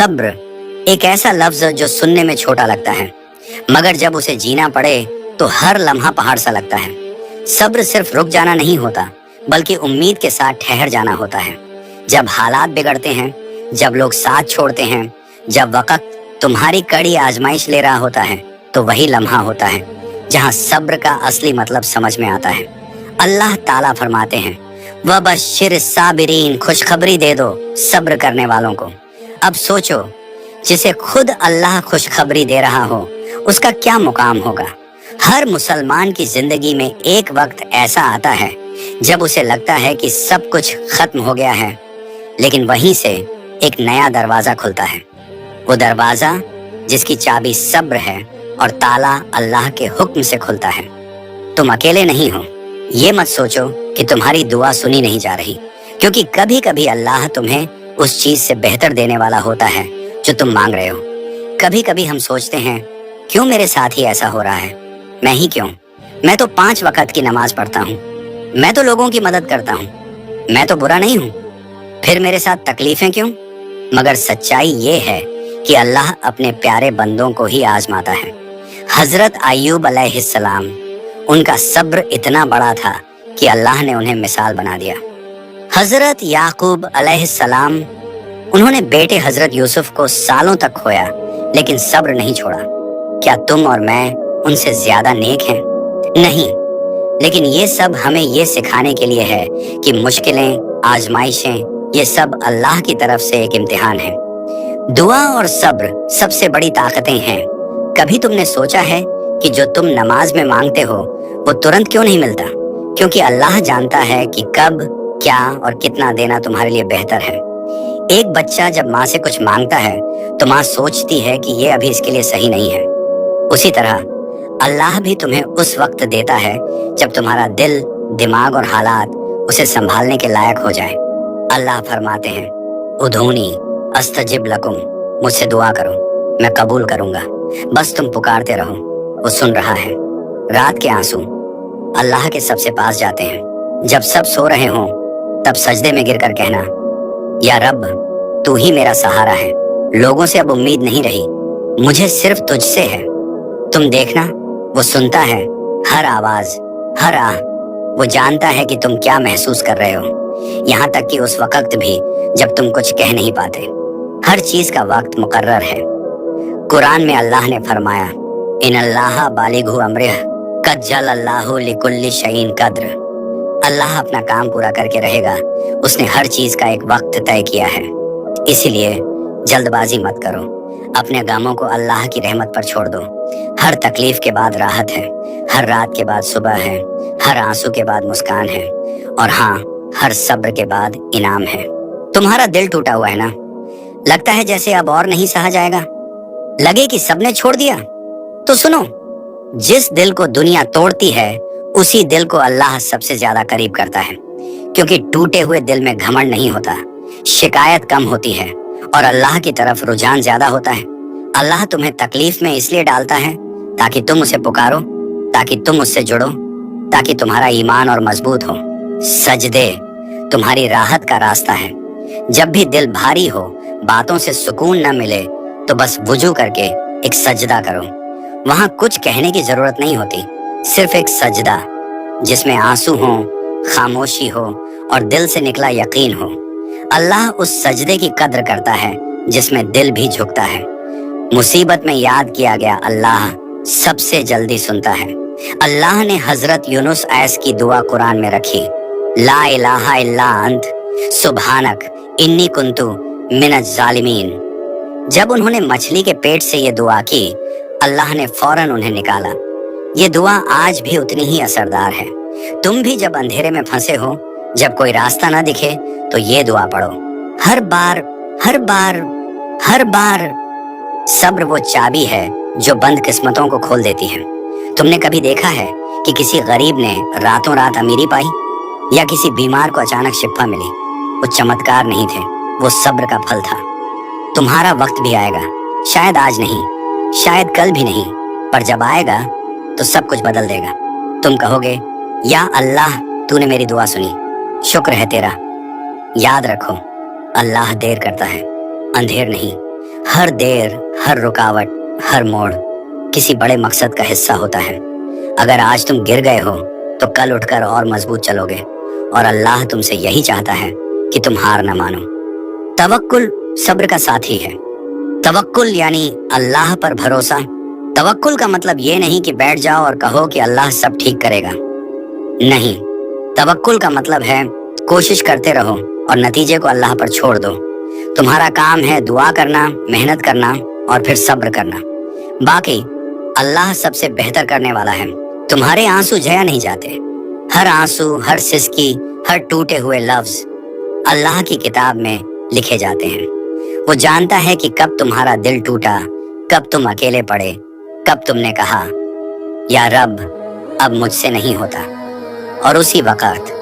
सब्र एक ऐसा लफ्ज जो सुनने में छोटा लगता है, मगर जब उसे जीना पड़े तो हर लम्हा पहाड़ सा लगता है। सब्र सिर्फ रुक जाना नहीं होता, बल्कि उम्मीद के साथ ठहर जाना होता है। जब हालात बिगड़ते हैं, जब लोग साथ छोड़ते हैं, जब वक्त तुम्हारी कड़ी आजमाइश ले रहा होता है, तो वही लम्हा होता है जहाँ सब्र का असली मतलब समझ में आता है। अल्लाह ताला फरमाते हैं, वबश्शिर साबिरीन, खुशखबरी दे दो सब्र करने वालों को। अब सोचो, जिसे खुद अल्लाह खुशखबरी दे रहा हो, उसका क्या मुकाम होगा। हर मुसलमान की जिंदगी में एक वक्त ऐसा आता है जब उसे लगता है कि सब कुछ खत्म हो गया है, लेकिन वहीं से एक नया दरवाजा खुलता है। वो दरवाजा जिसकी चाबी सब्र है और ताला अल्लाह के हुक्म से खुलता है। तुम अकेले नहीं हो। ये मत सोचो कि तुम्हारी दुआ सुनी नहीं जा रही, क्योंकि कभी कभी अल्लाह तुम्हें उस चीज से बेहतर देने वाला होता है जो तुम मांग रहे हो। कभी कभी हम सोचते हैं, क्यों मेरे साथ ही ऐसा हो रहा है, मैं ही क्यों। मैं तो 5 वक्त की नमाज पढ़ता हूँ, मैं तो लोगों की मदद करता हूँ, मैं तो बुरा नहीं हूँ, फिर मेरे साथ तकलीफें क्यों। मगर सच्चाई ये है कि अल्लाह अपने प्यारे बंदों को ही आजमाता है। हजरत अय्यूब अलैहिस्सलाम, उनका सब्र इतना बड़ा था कि अल्लाह ने उन्हें मिसाल बना दिया। हजरत याकूब अलैहिस्सलाम, उन्होंने बेटे हजरत यूसुफ को सालों तक खोया, लेकिन सब्र नहीं छोड़ा। क्या तुम और मैं उनसे ज्यादा नेक हैं? नहीं, लेकिन ये सब हमें ये सिखाने के लिए है कि मुश्किलें, आजमाइशें, ये सब अल्लाह की तरफ से एक इम्तिहान है। दुआ और सब्र सबसे बड़ी ताकतें हैं। कभी तुमने सोचा है कि जो तुम नमाज में मांगते हो वो तुरंत क्यों नहीं मिलता? क्योंकि अल्लाह जानता है कि कब, क्या और कितना देना तुम्हारे लिए बेहतर है। एक बच्चा जब माँ से कुछ मांगता है तो माँ सोचती है कि ये अभी इसके लिए सही नहीं है। उसी तरह अल्लाह भी तुम्हें उस वक्त देता है जब तुम्हारा दिल, दिमाग और हालात उसे संभालने के लायक हो जाए। अल्लाह फरमाते हैं, उधूनी अस्तजिब लकुम, मुझसे दुआ करो, मैं कबूल करूंगा, बस तुम पुकारते रहो, वो सुन रहा है। रात के आंसू अल्लाह के सबसे पास जाते हैं। जब सब सो रहे हों तब सजदे में गिरकर कहना, या रब, तू ही मेरा सहारा है, लोगों से अब उम्मीद नहीं रही, मुझे सिर्फ तुझसे है। तुम देखना, वो सुनता है हर आवाज, हर आह, वो जानता है कि तुम क्या महसूस कर रहे हो, यहाँ तक कि उस वक्त भी जब तुम कुछ कह नहीं पाते। हर चीज का वक्त मुकर्रर है। कुरान में अल्लाह ने फरमाया, इन्नल्लाह बालिगु अम्रिह कद जअलल्लाहु लिकुल्लि शैइन कद्र। अल्लाह अपना काम पूरा करके रहेगा, उसने हर चीज का एक वक्त तय किया है। इसीलिए जल्दबाजी मत करो, अपने गमों को अल्लाह की रहमत पर छोड़ दो। हर तकलीफ के बाद राहत है, हर रात के बाद सुबह है, हर आंसू के बाद मुस्कान है, और हाँ, हर सब्र के बाद इनाम है। तुम्हारा दिल टूटा हुआ है ना? लगता है जैसे अब और नहीं सहा जाएगा, लगे कि सबने छोड़ दिया। तो सुनो, जिस दिल को दुनिया तोड़ती है उसी दिल को अल्लाह सबसे ज्यादा करीब करता है, क्योंकि टूटे हुए दिल में घमंड नहीं होता, शिकायत कम होती है और अल्लाह की तरफ रुझान ज्यादा होता है। अल्लाह तुम्हें तकलीफ में इसलिए डालता है ताकि तुम उसे पुकारो, ताकि तुम उससे जुड़ो, ताकि तुम्हारा ईमान और मजबूत हो। सजदे तुम्हारी राहत का रास्ता है। जब भी दिल भारी हो, बातों से सुकून न मिले, तो बस वुजू करके एक सजदा करो। वहां कुछ कहने की जरूरत नहीं होती, सिर्फ एक सजदा जिसमें आंसू हो, खामोशी हो और दिल से निकला यकीन हो। अल्लाह उस सजदे की कद्र करता है जिसमें दिल भी झुकता है। मुसीबत में याद किया गया अल्लाह सबसे जल्दी सुनता है। अल्लाह ने हजरत यूनुस ऐस की दुआ कुरान में रखी, ला इलाहा इल्ला अंत सुब्हानक इन्नी कुन्तु मिनज जालिमीन। जब उन्होंने मछली के पेट से ये दुआ की, अल्लाह ने फौरन उन्हें निकाला। ये दुआ आज भी उतनी ही असरदार है। तुम भी जब अंधेरे में फंसे हो, जब कोई रास्ता ना दिखे, तो ये दुआ पढ़ो। हर बार हर बार हर बार सब्र वो चाबी है जो बंद किस्मतों को खोल देती है। तुमने कभी देखा है कि किसी गरीब ने रातों रात अमीरी पाई, या किसी बीमार को अचानक शिफा मिली? वो चमत्कार नहीं थे, वो सब्र का फल था। तुम्हारा वक्त भी आएगा, शायद आज नहीं, शायद कल भी नहीं, पर जब आएगा तो सब कुछ बदल देगा। तुम कहोगे, या अल्लाह, तूने मेरी दुआ सुनी, शुक्र है तेरा। याद रखो, अल्लाह देर करता है, अंधेर नहीं। हर देर, हर रुकावट, हर मोड़ किसी बड़े मकसद का हिस्सा होता है। अगर आज तुम गिर गए हो तो कल उठकर और मजबूत चलोगे, और अल्लाह तुमसे यही चाहता है कि तुम हार न मानो। तवक्कुल सब्र का साथी है। तवक्कुल यानी अल्लाह पर भरोसा। तवक्कुल का मतलब ये नहीं कि बैठ जाओ और कहो कि अल्लाह सब ठीक करेगा। नहीं, तवक्कुल का मतलब है कोशिश करते रहो और नतीजे को अल्लाह पर छोड़ दो। तुम्हारा काम है दुआ करना, मेहनत करना और फिर सब्र करना। बाकी अल्लाह सबसे बेहतर करने वाला है। तुम्हारे आंसू जया नहीं जाते। हर आंसू, हर सिसकी, हर टूटे हुए लफ्ज अल्लाह की किताब में लिखे जाते हैं। वो जानता है कि कब तुम्हारा दिल टूटा, कब तुम अकेले पड़े, कब तुमने कहा या रब अब मुझसे नहीं होता, और उसी वक्त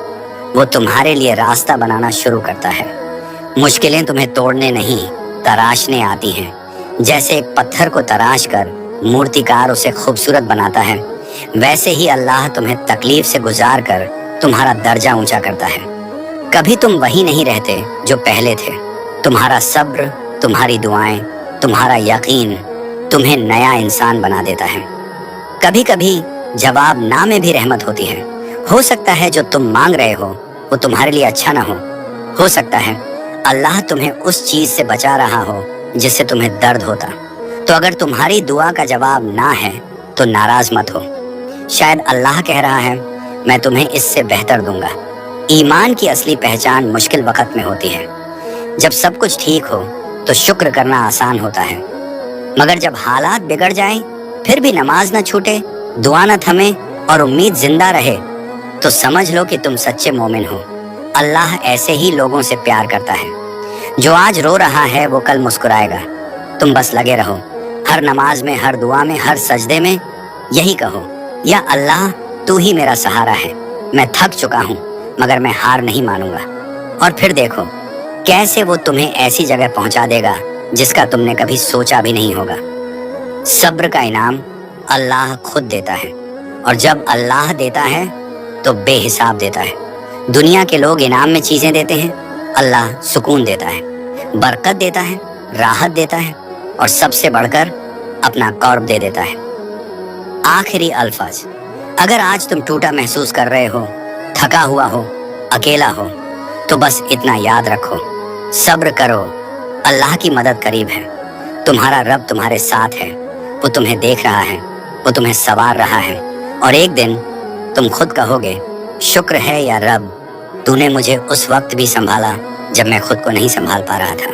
वो तुम्हारे लिए रास्ता बनाना शुरू करता है। मुश्किलें तुम्हें तोड़ने नहीं, तराशने आती हैं। जैसे एक पत्थर को तराश कर मूर्तिकार उसे खूबसूरत बनाता है, वैसे ही अल्लाह तुम्हें तकलीफ से गुजार कर तुम्हारा दर्जा ऊंचा करता है। कभी तुम वही नहीं रहते जो पहले थे। तुम्हारा सब्र, तुम्हारी दुआएं, तुम्हारा यकीन तुम्हें नया इंसान बना देता है। कभी कभी जवाब ना में भी रहमत होती है। हो सकता है जो तुम मांग रहे हो वो तुम्हारे लिए अच्छा ना हो सकता है अल्लाह तुम्हें उस चीज से बचा रहा हो जिससे तुम्हें दर्द होता। तो अगर तुम्हारी दुआ का जवाब ना है तो नाराज मत हो। शायद अल्लाह कह रहा है मैं तुम्हें इससे बेहतर दूंगा। ईमान की असली पहचान मुश्किल वक्त में होती है। जब सब कुछ ठीक हो तो शुक्र करना आसान होता है, मगर जब हालात बिगड़ जाएं, फिर भी नमाज न छूटे, दुआ न थमे और उम्मीद जिंदा रहे, तो समझ लो कि तुम सच्चे मोमिन हो। अल्लाह ऐसे ही लोगों से प्यार करता है। जो आज रो रहा है वो कल मुस्कुराएगा। तुम बस लगे रहो। हर नमाज में, हर दुआ में, हर सजदे में यही कहो, या अल्लाह तू ही मेरा सहारा है। मैं थक चुका हूँ मगर मैं हार नहीं मानूंगा। और फिर देखो कैसे वो तुम्हें ऐसी जगह पहुंचा देगा जिसका तुमने कभी सोचा भी नहीं होगा। सब्र का इनाम अल्लाह खुद देता है, और जब अल्लाह देता है तो बेहिसाब देता है। दुनिया के लोग इनाम में चीजें देते हैं, अल्लाह सुकून देता है, बरकत देता है, राहत देता है, और सबसे बढ़कर अपना कर्ब दे देता है। आखिरी अल्फाज, अगर आज तुम टूटा महसूस कर रहे हो, थका हुआ हो, अकेला हो, तो बस इतना याद रखो, सब्र करो, अल्लाह की मदद करीब है। तुम्हारा रब तुम्हारे साथ है। वो तुम्हें देख रहा है, वो तुम्हें संवार रहा है, और एक दिन तुम खुद कहोगे शुक्र है या रब, तूने मुझे उस वक्त भी संभाला जब मैं खुद को नहीं संभाल पा रहा था।